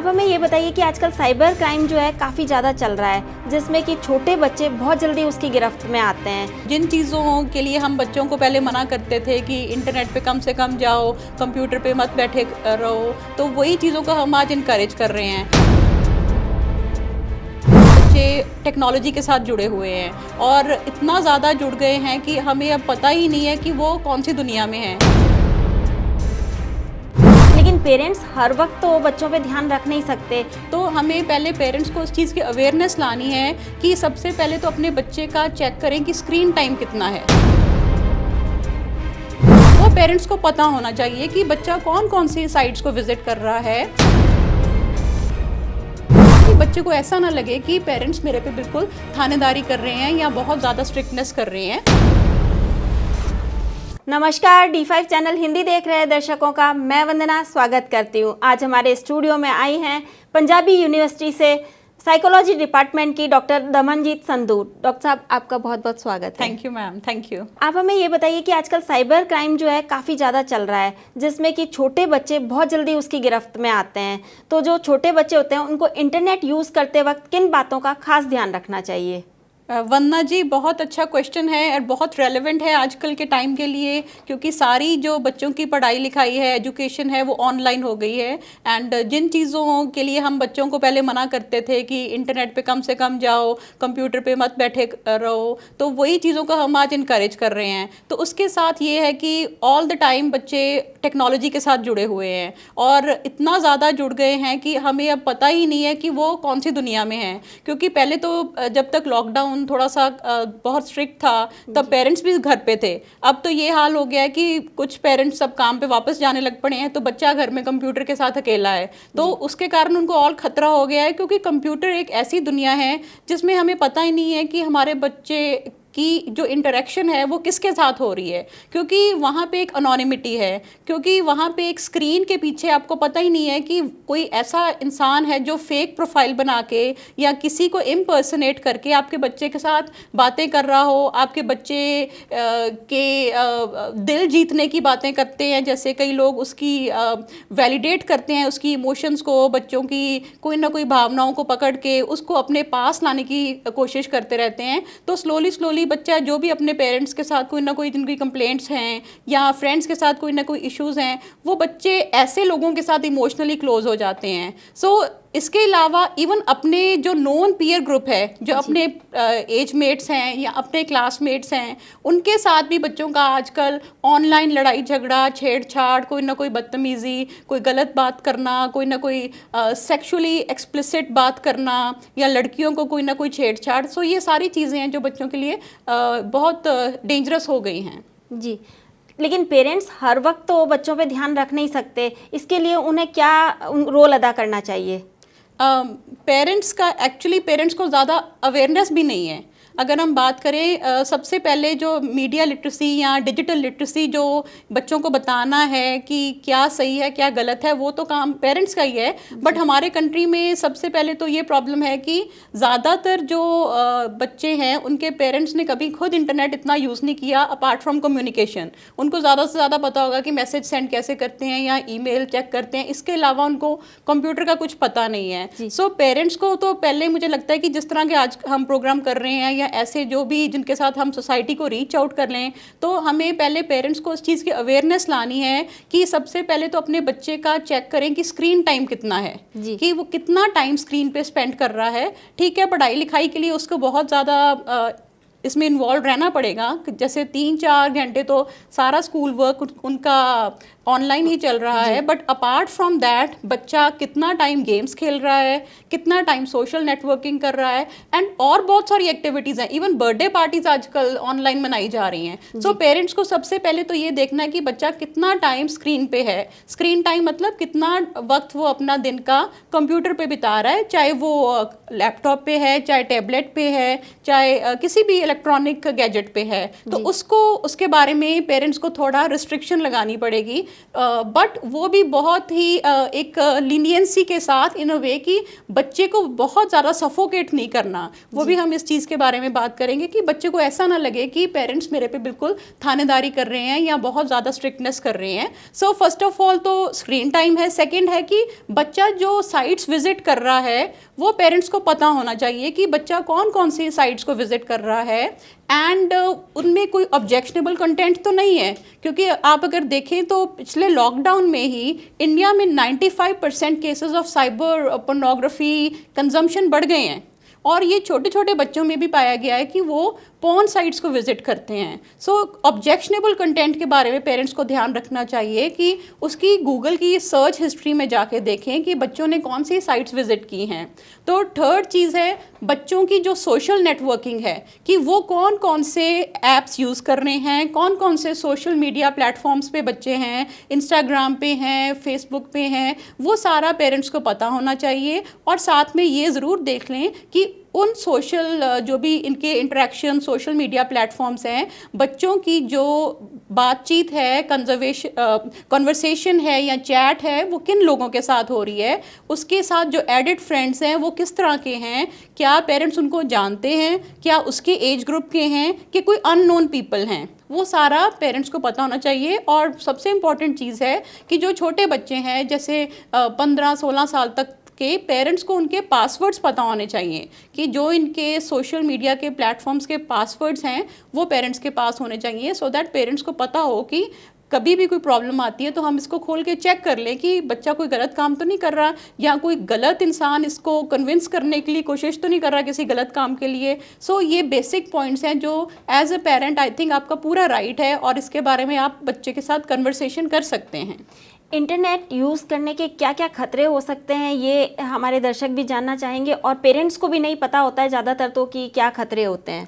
आप हमें ये बताइए कि आजकल साइबर क्राइम जो है काफ़ी ज़्यादा चल रहा है, जिसमें कि छोटे बच्चे बहुत जल्दी उसकी गिरफ्त में आते हैं। जिन चीज़ों के लिए हम बच्चों को पहले मना करते थे कि इंटरनेट पे कम से कम जाओ, कंप्यूटर पे मत बैठे रहो, तो वही चीज़ों को हम आज इनकरेज कर रहे हैं। बच्चे टेक्नोलॉजी के साथ जुड़े हुए हैं और इतना ज़्यादा जुड़ गए हैं कि हमें अब पता ही नहीं है कि वो कौन सी दुनिया में हैं। लेकिन पेरेंट्स हर वक्त तो बच्चों पे ध्यान रख नहीं सकते। तो हमें पहले पेरेंट्स को उस चीज़ की अवेयरनेस लानी है कि सबसे पहले तो अपने बच्चे का चेक करें कि स्क्रीन टाइम कितना है। वो पेरेंट्स को पता होना चाहिए कि बच्चा कौन कौन सी साइट्स को विजिट कर रहा है, कि बच्चे को ऐसा ना लगे कि पेरेंट्स मेरे पे बिल्कुल थानेदारी कर रहे हैं या बहुत ज़्यादा स्ट्रिक्टनेस कर रहे हैं। नमस्कार, D5 चैनल हिंदी देख रहे दर्शकों का मैं वंदना स्वागत करती हूँ। आज हमारे स्टूडियो में आई हैं पंजाबी यूनिवर्सिटी से साइकोलॉजी डिपार्टमेंट की डॉक्टर दमनजीत संधू। डॉक्टर साहब, आपका बहुत बहुत स्वागत है। Thank you ma'am, thank you. आप हमें ये बताइए कि आजकल साइबर क्राइम जो है काफ़ी ज़्यादा चल रहा है, जिसमें कि छोटे बच्चे बहुत जल्दी उसकी गिरफ्त में आते हैं। तो जो छोटे बच्चे होते हैं उनको इंटरनेट यूज़ करते वक्त किन बातों का खास ध्यान रखना चाहिए? वंदना जी, बहुत अच्छा क्वेश्चन है और बहुत रेलेवेंट है आजकल के टाइम के लिए, क्योंकि सारी जो बच्चों की पढ़ाई लिखाई है, एजुकेशन है, वो ऑनलाइन हो गई है। एंड जिन चीज़ों के लिए हम बच्चों को पहले मना करते थे कि इंटरनेट पे कम से कम जाओ, कंप्यूटर पे मत बैठे रहो, तो वही चीज़ों को हम आज इनकरेज कर रहे हैं। तो उसके साथ ये है कि ऑल द टाइम बच्चे टेक्नोलॉजी के साथ जुड़े हुए हैं और इतना ज़्यादा जुड़ गए हैं कि हमें अब पता ही नहीं है कि वो कौन सी दुनिया में हैं। क्योंकि पहले तो जब तक लॉकडाउन थोड़ा सा बहुत स्ट्रिक्ट था तब पेरेंट्स भी घर पे थे। अब तो ये हाल हो गया है कि कुछ पेरेंट्स सब काम पे वापस जाने लग पड़े हैं, तो बच्चा घर में कंप्यूटर के साथ अकेला है, तो उसके कारण उनको और खतरा हो गया है। क्योंकि कंप्यूटर एक ऐसी दुनिया है जिसमें हमें पता ही नहीं है कि हमारे बच्चे की जो इंटरेक्शन है वो किसके साथ हो रही है, क्योंकि वहाँ पे एक अनोनिमिटी है, क्योंकि वहाँ पे एक स्क्रीन के पीछे आपको पता ही नहीं है कि कोई ऐसा इंसान है जो फेक प्रोफाइल बना के या किसी को इम्पर्सनेट करके आपके बच्चे के साथ बातें कर रहा हो, आपके बच्चे के दिल जीतने की बातें करते हैं। जैसे कई लोग उसकी वैलिडेट करते हैं उसकी इमोशंस को, बच्चों की कोई ना कोई भावनाओं को पकड़ के उसको अपने पास लाने की कोशिश करते रहते हैं। तो स्लोली बच्चा जो भी अपने पेरेंट्स के साथ कोई ना कोई जिनकी कंप्लेंट्स हैं या फ्रेंड्स के साथ कोई ना कोई इश्यूज हैं, वो बच्चे ऐसे लोगों के साथ इमोशनली क्लोज हो जाते हैं। सो इसके अलावा इवन अपने जो नॉन पीयर ग्रुप है, जो अपने एज मेट्स हैं या अपने क्लासमेट्स हैं, उनके साथ भी बच्चों का आजकल ऑनलाइन लड़ाई झगड़ा, छेड़छाड़, कोई ना कोई बदतमीज़ी, कोई गलत बात करना, कोई ना कोई सेक्सुअली एक्सप्लिसिट बात करना या लड़कियों को कोई ना कोई छेड़छाड़। सो ये सारी चीज़ें हैं जो बच्चों के लिए बहुत डेंजरस हो गई हैं। जी, लेकिन पेरेंट्स हर वक्त तो बच्चों पे ध्यान रख नहीं सकते। इसके लिए उन्हें क्या रोल अदा करना चाहिए? पेरेंट्स का एक्चुअली पेरेंट्स को ज़्यादा अवेयरनेस भी नहीं है। अगर हम बात करें सबसे पहले जो मीडिया लिटरेसी या डिजिटल लिटरेसी जो बच्चों को बताना है कि क्या सही है क्या गलत है, वो तो काम पेरेंट्स का ही है। बट हमारे कंट्री में सबसे पहले तो ये प्रॉब्लम है कि ज़्यादातर जो बच्चे हैं उनके पेरेंट्स ने कभी खुद इंटरनेट इतना यूज़ नहीं किया अपार्ट फ्रॉम कम्युनिकेशन। उनको ज़्यादा से ज़्यादा पता होगा कि मैसेज सेंड कैसे करते हैं या ईमेल चेक करते हैं, इसके अलावा उनको कंप्यूटर का कुछ पता नहीं है। सो पेरेंट्स को तो पहले मुझे लगता है कि जिस तरह के आज हम प्रोग्राम कर रहे हैं या ऐसे जो भी जिनके साथ हम सोसाइटी को रीच आउट कर लें, तो हमें पहले पेरेंट्स को उस चीज़ की अवेयरनेस लानी है कि सबसे पहले तो अपने बच्चे का चेक करें कि स्क्रीन टाइम कितना है, कि वो कितना टाइम स्क्रीन पे स्पेंड कर रहा है। ठीक है, पढ़ाई लिखाई के लिए उसको बहुत ज़्यादा इसमें इन्वॉल्व रहना पड़ेगा। जैसे 3-4 घंटे तो सारा स्कूल वर्क उनका ऑनलाइन ही चल रहा है, बट अपार्ट फ्रॉम दैट बच्चा कितना टाइम गेम्स खेल रहा है, कितना टाइम सोशल नेटवर्किंग कर रहा है, एंड और बहुत सारी एक्टिविटीज़ हैं। इवन बर्थडे पार्टीज आजकल ऑनलाइन मनाई जा रही हैं। सो पेरेंट्स को सबसे पहले तो ये देखना है कि बच्चा कितना टाइम स्क्रीन पे है। स्क्रीन टाइम मतलब कितना वक्त वो अपना दिन का कंप्यूटर पे बिता रहा है, चाहे वो लैपटॉप पे है, चाहे टैबलेट पे है, चाहे किसी भी इलेक्ट्रॉनिक गैजेट पे है। तो उसको उसके बारे में पेरेंट्स को थोड़ा रिस्ट्रिक्शन लगानी पड़ेगी बट वो भी बहुत ही एक लीनियंसी के साथ, इन अ वे कि बच्चे को बहुत ज़्यादा सफोकेट नहीं करना। वो भी हम इस चीज़ के बारे में बात करेंगे कि बच्चे को ऐसा ना लगे कि पेरेंट्स मेरे पे बिल्कुल थानेदारी कर रहे हैं या बहुत ज़्यादा स्ट्रिक्टनेस कर रहे हैं। सो फर्स्ट ऑफ ऑल तो स्क्रीन टाइम है। सेकेंड है कि बच्चा जो साइट्स विजिट कर रहा है वो पेरेंट्स को पता होना चाहिए कि बच्चा कौन कौन सी साइट्स को विजिट कर रहा है, एंड उनमें कोई ऑब्जेक्शनेबल कंटेंट तो नहीं है। क्योंकि आप अगर देखें तो पिछले लॉकडाउन में ही इंडिया में 95% cases of cyber pornography consumption बढ़ गए हैं, और ये छोटे छोटे बच्चों में भी पाया गया है कि वो पॉर्न साइट्स को विजिट करते हैं। सो ऑब्जेक्शनेबल कंटेंट के बारे में पेरेंट्स को ध्यान रखना चाहिए कि उसकी गूगल की सर्च हिस्ट्री में जाके देखें कि बच्चों ने कौन सी साइट्स विजिट की हैं। तो थर्ड चीज़ है बच्चों की जो सोशल नेटवर्किंग है, कि वो कौन कौन से ऐप्स यूज़ कर रहे हैं, कौन कौन से सोशल मीडिया प्लेटफॉर्म्स पे बच्चे हैं, इंस्टाग्राम पे हैं, फेसबुक पे हैं, वो सारा पेरेंट्स को पता होना चाहिए। और साथ में ये ज़रूर देख लें कि उन सोशल जो भी इनके इंटरेक्शन सोशल मीडिया प्लेटफॉर्म्स हैं, बच्चों की जो बातचीत है, कन्वर्सेशन है या चैट है, वो किन लोगों के साथ हो रही है, उसके साथ जो एडिड फ्रेंड्स हैं वो किस तरह के हैं, क्या पेरेंट्स उनको जानते हैं, क्या उसके एज ग्रुप के हैं कि कोई अननोन पीपल हैं, वो सारा पेरेंट्स को पता होना चाहिए। और सबसे इम्पॉर्टेंट चीज़ है कि जो छोटे बच्चे हैं जैसे 15-16 साल तक के, पेरेंट्स को उनके पासवर्ड्स पता होने चाहिए, कि जो इनके सोशल मीडिया के प्लेटफॉर्म्स के पासवर्ड्स हैं वो पेरेंट्स के पास होने चाहिए, सो दैट पेरेंट्स को पता हो कि कभी भी कोई प्रॉब्लम आती है तो हम इसको खोल के चेक कर लें कि बच्चा कोई गलत काम तो नहीं कर रहा, या कोई गलत इंसान इसको कन्विंस करने के लिए कोशिश तो नहीं कर रहा किसी गलत काम के लिए। सो ये बेसिक पॉइंट्स हैं जो as a parent I think आपका पूरा राइट है, और इसके बारे में आप बच्चे के साथ कन्वर्सेशन कर सकते हैं। इंटरनेट यूज़ करने के क्या क्या खतरे हो सकते हैं, ये हमारे दर्शक भी जानना चाहेंगे, और पेरेंट्स को भी नहीं पता होता है ज़्यादातर तो कि क्या खतरे होते हैं।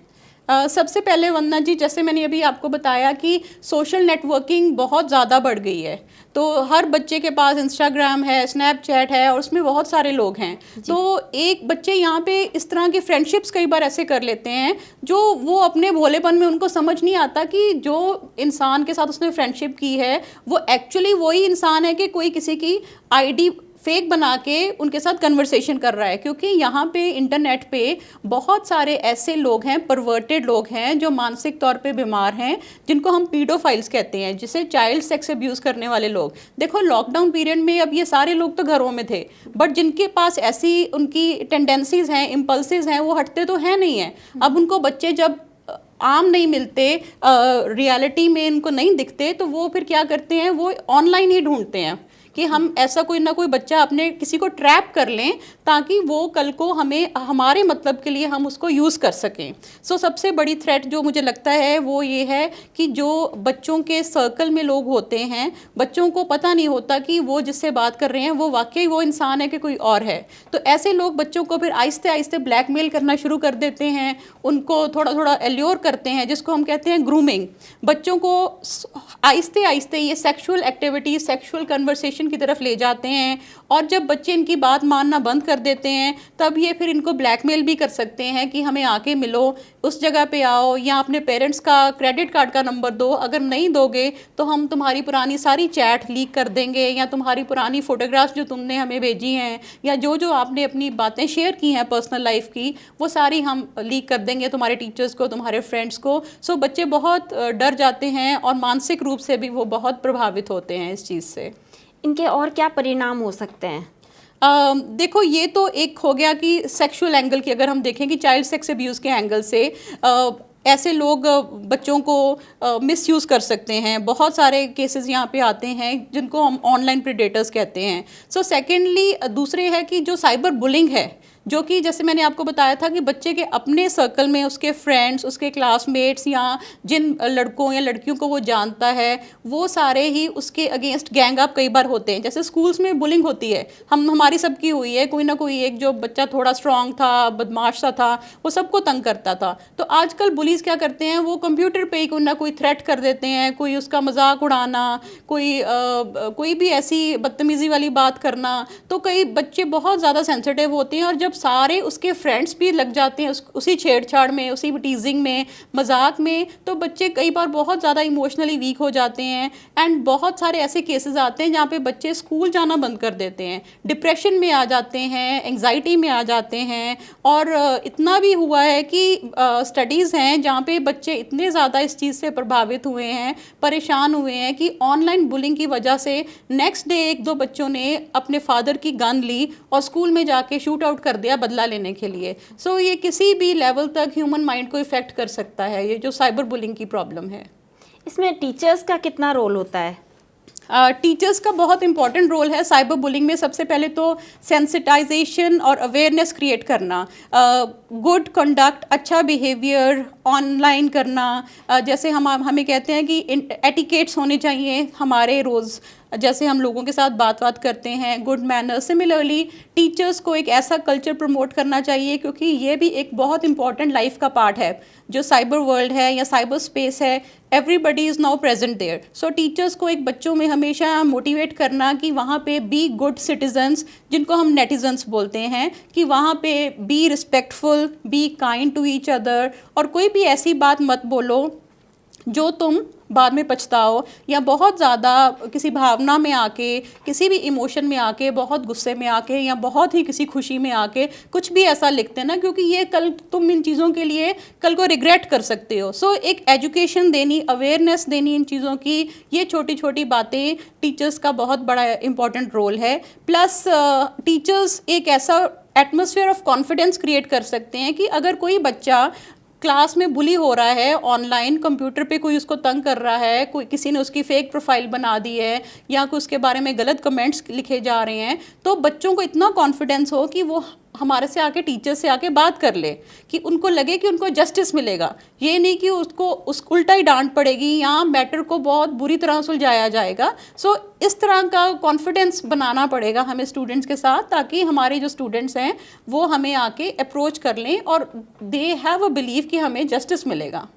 सबसे पहले वंदना जी, जैसे मैंने अभी आपको बताया कि सोशल नेटवर्किंग बहुत ज़्यादा बढ़ गई है, तो हर बच्चे के पास इंस्टाग्राम है, स्नैपचैट है, और उसमें बहुत सारे लोग हैं। तो एक बच्चे यहाँ पे इस तरह की फ्रेंडशिप्स कई बार ऐसे कर लेते हैं जो वो अपने भोलेपन में उनको समझ नहीं आता कि जो इंसान के साथ उसने फ्रेंडशिप की है वो एक्चुअली वही इंसान है कि कोई किसी की आईडी फेक बना के उनके साथ कन्वर्सेशन कर रहा है। क्योंकि यहाँ पे इंटरनेट पे बहुत सारे ऐसे लोग हैं, परवर्टेड लोग हैं, जो मानसिक तौर पे बीमार हैं, जिनको हम पीडोफाइल्स कहते हैं, जिसे चाइल्ड सेक्स अब्यूज़ करने वाले लोग। देखो लॉकडाउन पीरियड में अब ये सारे लोग तो घरों में थे, बट जिनके पास ऐसी उनकी टेंडेंसीज हैं, इम्पल्सिस हैं, वो हटते तो हैं नहीं हैं। अब उनको बच्चे जब आम नहीं मिलते, रियलिटी में इनको नहीं दिखते, तो वो फिर क्या करते हैं, वो ऑनलाइन ही ढूंढते हैं कि हम ऐसा कोई ना कोई बच्चा अपने किसी को ट्रैप कर लें ताकि वो कल को हमें हमारे मतलब के लिए हम उसको यूज़ कर सकें। सो सबसे बड़ी थ्रेट जो मुझे लगता है वो ये है कि जो बच्चों के सर्कल में लोग होते हैं, बच्चों को पता नहीं होता कि वो जिससे बात कर रहे हैं वो वाकई वो इंसान है कि कोई और है। तो ऐसे लोग बच्चों को फिर आहिस्ते आहिस्ते ब्लैकमेल करना शुरू कर देते हैं, उनको थोड़ा थोड़ा एल्योर करते हैं, जिसको हम कहते हैं ग्रूमिंग। बच्चों को आहिस्ते आहिस्ते ये सेक्सुअल एक्टिविटी, सेक्सुअल कन्वर्सेशन की तरफ ले जाते हैं, और जब बच्चे इनकी बात मानना बंद कर देते हैं तब ये फिर इनको ब्लैकमेल भी कर सकते हैं कि हमें आके मिलो, उस जगह पे आओ, या अपने पेरेंट्स का क्रेडिट कार्ड का नंबर दो, अगर नहीं दोगे तो हम तुम्हारी पुरानी सारी चैट लीक कर देंगे, या तुम्हारी पुरानी फ़ोटोग्राफ्स जो तुमने हमें भेजी हैं, या जो जो आपने अपनी बातें शेयर की हैं पर्सनल लाइफ की, वो सारी हम लीक कर देंगे तुम्हारे टीचर्स को, तुम्हारे फ्रेंड्स को। सो बच्चे बहुत डर जाते हैं और मानसिक रूप से भी वो बहुत प्रभावित होते हैं इस चीज़ से। इनके और क्या परिणाम हो सकते हैं? देखो ये तो एक हो गया कि सेक्सुअल एंगल की अगर हम देखें कि चाइल्ड सेक्स अब्यूज़ के एंगल से ऐसे लोग बच्चों को मिसयूज़ कर सकते हैं। बहुत सारे केसेस यहाँ पे आते हैं जिनको हम ऑनलाइन प्रेडेटर्स कहते हैं। सो सेकेंडली दूसरे है कि जो साइबर बुलिंग है, जो कि जैसे मैंने आपको बताया था कि बच्चे के अपने सर्कल में उसके फ्रेंड्स, उसके क्लासमेट्स, या जिन लड़कों या लड़कियों को वो जानता है, वो सारे ही उसके अगेंस्ट गैंग अप कई बार होते हैं। जैसे स्कूल्स में बुलिंग होती है, हमारी सबकी हुई है, कोई ना कोई एक जो बच्चा थोड़ा स्ट्रांग था, बदमाश सा था, वो सबको तंग करता था। तो आजकल बुलीज क्या करते हैं, वो कंप्यूटर पे ही कोई ना कोई थ्रेट कर देते हैं, कोई उसका मजाक उड़ाना, कोई भी ऐसी बदतमीज़ी वाली बात करना। तो कई बच्चे बहुत ज़्यादा सेंसिटिव होते हैं, और जब जब सारे उसके फ्रेंड्स भी लग जाते हैं उसी छेड़छाड़ में, उसी टीजिंग में, मजाक में, तो बच्चे कई बार बहुत ज़्यादा इमोशनली वीक हो जाते हैं। एंड बहुत सारे ऐसे केसेस आते हैं जहाँ पे बच्चे स्कूल जाना बंद कर देते हैं, डिप्रेशन में आ जाते हैं, एंग्जाइटी में आ जाते हैं। और इतना भी हुआ है कि स्टडीज़ हैं जहाँ पे बच्चे इतने ज़्यादा इस चीज़ से प्रभावित हुए हैं, परेशान हुए हैं कि ऑनलाइन बुलिंग की वजह से नेक्स्ट डे 1-2 बच्चों ने अपने फादर की गन ली और स्कूल में जाके शूट आउट कर दिया बदला लेने के लिए। सो ये किसी भी लेवल तक ह्यूमन माइंड को इफ़ेक्ट कर सकता है, ये जो साइबर बुलिंग की प्रॉब्लम है। इसमें टीचर्स का कितना रोल होता है? टीचर्स का बहुत इंपॉर्टेंट रोल है साइबर बुलिंग में। सबसे पहले तो सेंसिटाइजेशन और अवेयरनेस क्रिएट करना, गुड कंडक्ट, अच्छा बिहेवियर ऑनलाइन करना। जैसे हमें कहते हैं कि एटिकेट्स होने चाहिए हमारे रोज़, जैसे हम लोगों के साथ बात करते हैं, गुड मैनर्स। सिमिलरली टीचर्स को एक ऐसा कल्चर प्रमोट करना चाहिए, क्योंकि ये भी एक बहुत इंपॉर्टेंट लाइफ का पार्ट है। जो साइबर वर्ल्ड है या साइबर स्पेस है, everybody is now present there. So teachers को एक बच्चों में हमेशा मोटिवेट करना कि वहाँ पे बी गुड सिटीजन्स, जिनको हम नेटिजन्स बोलते हैं, कि वहाँ पे be respectful, be kind to each other, और कोई भी ऐसी बात मत बोलो जो तुम बाद में पछताओ, या बहुत ज़्यादा किसी भावना में आके, किसी भी इमोशन में आके, बहुत गुस्से में आके, या बहुत ही किसी खुशी में आके कुछ भी ऐसा लिखते हैं ना, क्योंकि ये कल तुम इन चीज़ों के लिए कल को रिग्रेट कर सकते हो। सो एक एजुकेशन देनी, अवेयरनेस देनी इन चीज़ों की, ये छोटी छोटी बातें टीचर्स का बहुत बड़ा इंपॉर्टेंट रोल है। प्लस टीचर्स एक ऐसा एटमॉस्फेयर ऑफ कॉन्फिडेंस क्रिएट कर सकते हैं कि अगर कोई बच्चा क्लास में बुली हो रहा है, ऑनलाइन कंप्यूटर पे कोई उसको तंग कर रहा है, कोई किसी ने उसकी फेक प्रोफाइल बना दी है, या कोई उसके बारे में गलत कमेंट्स लिखे जा रहे हैं, तो बच्चों को इतना कॉन्फिडेंस हो कि वो हमारे से आके, टीचर से आके बात कर ले, कि उनको लगे कि उनको जस्टिस मिलेगा। ये नहीं कि उसको उल्टा ही डांट पड़ेगी या मैटर को बहुत बुरी तरह सुलझाया जाएगा। सो इस तरह का कॉन्फिडेंस बनाना पड़ेगा हमें स्टूडेंट्स के साथ, ताकि हमारे जो स्टूडेंट्स हैं वो हमें आके अप्रोच कर लें और दे हैव अ बिलीव कि हमें जस्टिस मिलेगा।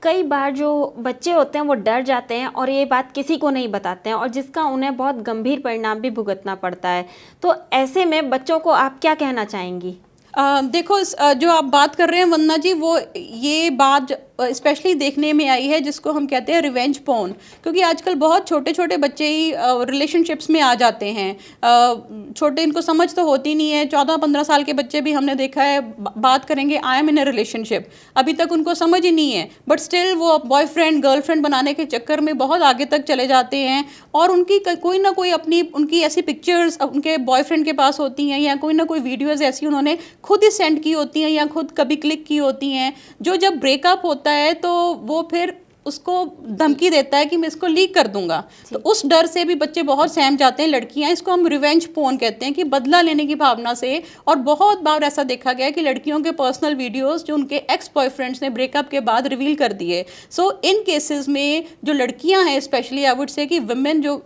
कई बार जो बच्चे होते हैं वो डर जाते हैं और ये बात किसी को नहीं बताते हैं, और जिसका उन्हें बहुत गंभीर परिणाम भी भुगतना पड़ता है। तो ऐसे में बच्चों को आप क्या कहना चाहेंगी? देखो, जो आप बात कर रहे हैं वंदना जी, वो ये बात स्पेशली देखने में आई है जिसको हम कहते हैं रिवेंज पोर्न, क्योंकि आजकल बहुत छोटे छोटे बच्चे ही रिलेशनशिप्स में आ जाते हैं। छोटे, इनको समझ तो होती नहीं है, 14-15 साल के बच्चे भी हमने देखा है बात करेंगे I am in A relationship, अभी तक उनको समझ ही नहीं है, बट स्टिल वो बॉयफ्रेंड गर्लफ्रेंड बनाने के चक्कर में बहुत आगे तक चले जाते हैं, और उनकी कोई ना कोई उनकी ऐसी पिक्चर्स उनके बॉयफ्रेंड के पास होती हैं, या कोई ना कोई वीडियोज़ ऐसी उन्होंने खुद ही सेंड की होती हैं या खुद कभी क्लिक की होती हैं, जो जब ब्रेकअप होता है तो वो फिर उसको धमकी देता है कि मैं इसको लीक कर दूंगा। तो उस डर से भी बच्चे बहुत सहम जाते हैं, लड़कियां। इसको हम रिवेंज पोर्न कहते हैं, कि बदला लेने की भावना से। और बहुत बार ऐसा देखा गया है कि लड़कियों के पर्सनल वीडियोस जो उनके एक्स बॉयफ्रेंड्स ने ब्रेकअप के बाद रिवील कर दिए। सो इन केसेस में जो लड़कियां हैं, स्पेशली आई वुड से कि वुमेन जो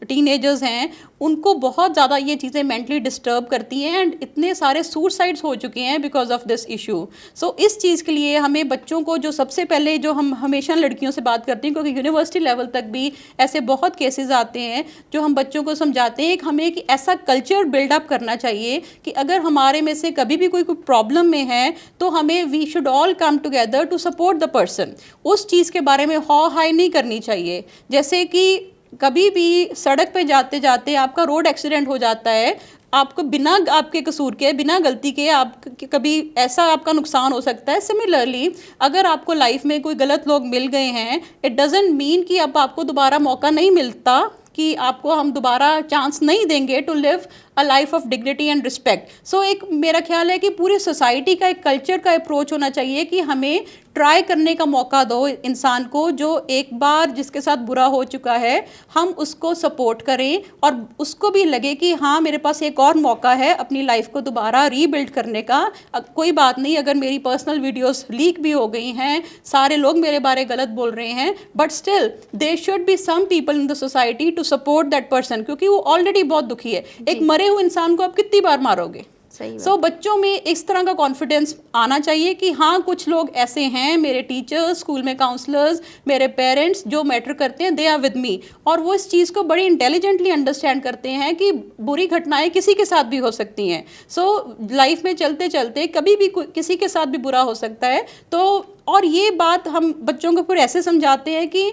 टीनेजर्स हैं, उनको बहुत ज़्यादा ये चीज़ें मेंटली डिस्टर्ब करती हैं, एंड इतने सारे सुसाइड्स हो चुके हैं बिकॉज ऑफ दिस इशू। सो इस चीज़ के लिए हमें बच्चों को, जो सबसे पहले जो हम हमेशा लड़कियों से बात करते हैं, क्योंकि यूनिवर्सिटी लेवल तक भी ऐसे बहुत केसेस आते हैं, जो हम बच्चों को समझाते हैं कि हमें एक ऐसा कल्चर बिल्डअप करना चाहिए कि अगर हमारे में से कभी भी कोई प्रॉब्लम में है, तो हमें we should all come together to support the person. उस चीज़ के बारे में हॉ हाई नहीं करनी चाहिए। जैसे कि कभी भी सड़क पे जाते जाते आपका रोड एक्सीडेंट हो जाता है, आपको बिना आपके कसूर के, बिना गलती के आप कभी ऐसा आपका नुकसान हो सकता है। सिमिलरली अगर आपको लाइफ में कोई गलत लोग मिल गए हैं, इट डजंट मीन कि अब आपको दोबारा मौका नहीं मिलता, कि आपको हम दोबारा चांस नहीं देंगे to live a life of dignity and respect. So एक मेरा ख्याल है कि पूरी सोसाइटी का एक कल्चर का अप्रोच होना चाहिए कि हमें ट्राई करने का मौका दो इंसान को, जो एक बार जिसके साथ बुरा हो चुका है, हम उसको सपोर्ट करें और उसको भी लगे कि हाँ, मेरे पास एक और मौका है अपनी लाइफ को दोबारा रीबिल्ड करने का। कोई बात नहीं अगर मेरी पर्सनल वीडियोस लीक भी हो गई हैं, सारे लोग मेरे बारे गलत बोल रहे हैं, but still there should be some people in the society to support that person, क्योंकि वो ऑलरेडी बहुत दुखी है। एक मरे हुए इंसान को आप कितनी बार मारोगे? सही बात। सो बच्चों में इस तरह का कॉन्फिडेंस आना चाहिए कि हाँ कुछ लोग ऐसे हैं, मेरे टीचर्स, स्कूल में काउंसलर्स, मेरे पेरेंट्स जो मैटर करते हैं, दे आर विद मी, और वो इस चीज़ को बड़ी इंटेलिजेंटली अंडरस्टैंड करते हैं कि बुरी घटनाएं किसी के साथ भी हो सकती हैं। सो लाइफ में चलते चलते कभी भी किसी के साथ भी बुरा हो सकता है। तो और ये बात हम बच्चों को फिर ऐसे समझाते हैं कि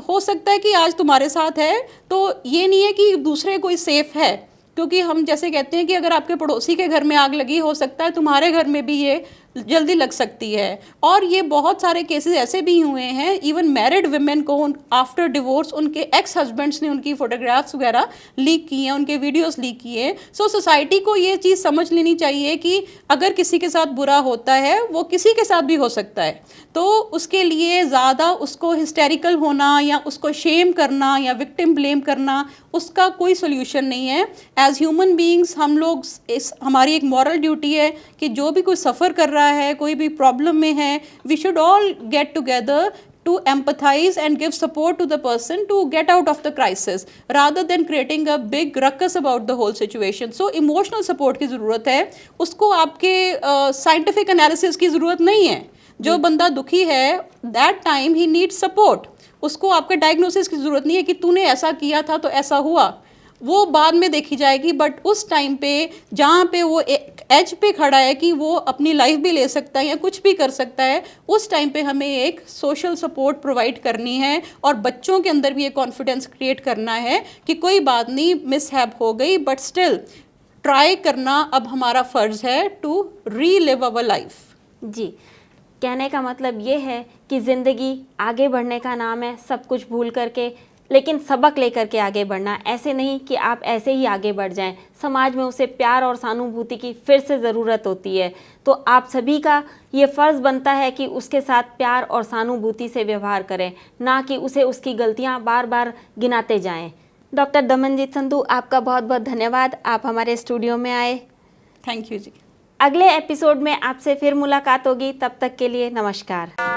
हो सकता है कि आज तुम्हारे साथ है, तो ये नहीं है कि दूसरे कोई सेफ है, क्योंकि हम जैसे कहते हैं कि अगर आपके पड़ोसी के घर में आग लगी, हो सकता है तुम्हारे घर में भी ये जल्दी लग सकती है। और ये बहुत सारे केसेस ऐसे भी हुए हैं, इवन मैरिड वुमेन को आफ्टर डिवोर्स उनके एक्स हस्बैंड्स ने उनकी फोटोग्राफ्स वगैरह लीक किए हैं, उनके वीडियोस लीक किए। सो सोसाइटी को ये चीज़ समझ लेनी चाहिए कि अगर किसी के साथ बुरा होता है वो किसी के साथ भी हो सकता है, तो उसके लिए ज़्यादा उसको हिस्टेरिकल होना या उसको शेम करना या विक्टिम ब्लेम करना, उसका कोई सोल्यूशन नहीं है। एज ह्यूमन बीइंग्स हम लोग हमारी एक मॉरल ड्यूटी है कि जो भी कोई सफ़र कर रहा है, कोई भी प्रॉब्लम में है, we should all get together to empathize and give support to the person to get out of the crisis rather than creating a big ruckus about the whole situation. So emotional support की ज़रूरत है, उसको आपके scientific analysis की ज़रूरत नहीं है। जो बंदा दुखी है that time he needs support, उसको आपके डायग्नोसिस की ज़रूरत नहीं है कि तूने ऐसा किया था तो ऐसा हुआ, वो बाद में देखी जाएगी। बट उस टाइम पे जहाँ पे वो एक एज पे खड़ा है कि वो अपनी लाइफ भी ले सकता है या कुछ भी कर सकता है, उस टाइम पे हमें एक सोशल सपोर्ट प्रोवाइड करनी है और बच्चों के अंदर भी ये कॉन्फिडेंस क्रिएट करना है कि कोई बात नहीं, मिसहैप हो गई बट स्टिल ट्राई करना अब हमारा फ़र्ज़ है टू रीलिव अवर लाइफ। जी, कहने का मतलब ये है कि ज़िंदगी आगे बढ़ने का नाम है, सब कुछ भूल करके लेकिन सबक लेकर के आगे बढ़ना। ऐसे नहीं कि आप ऐसे ही आगे बढ़ जाएं, समाज में उसे प्यार और सहानुभूति की फिर से ज़रूरत होती है। तो आप सभी का ये फ़र्ज़ बनता है कि उसके साथ प्यार और सहानुभूति से व्यवहार करें, ना कि उसे उसकी गलतियां बार बार गिनाते जाएं। डॉक्टर दमनजीत संधू, आपका बहुत बहुत धन्यवाद, आप हमारे स्टूडियो में आए। थैंक यू जी। अगले एपिसोड में आपसे फिर मुलाकात होगी, तब तक के लिए नमस्कार।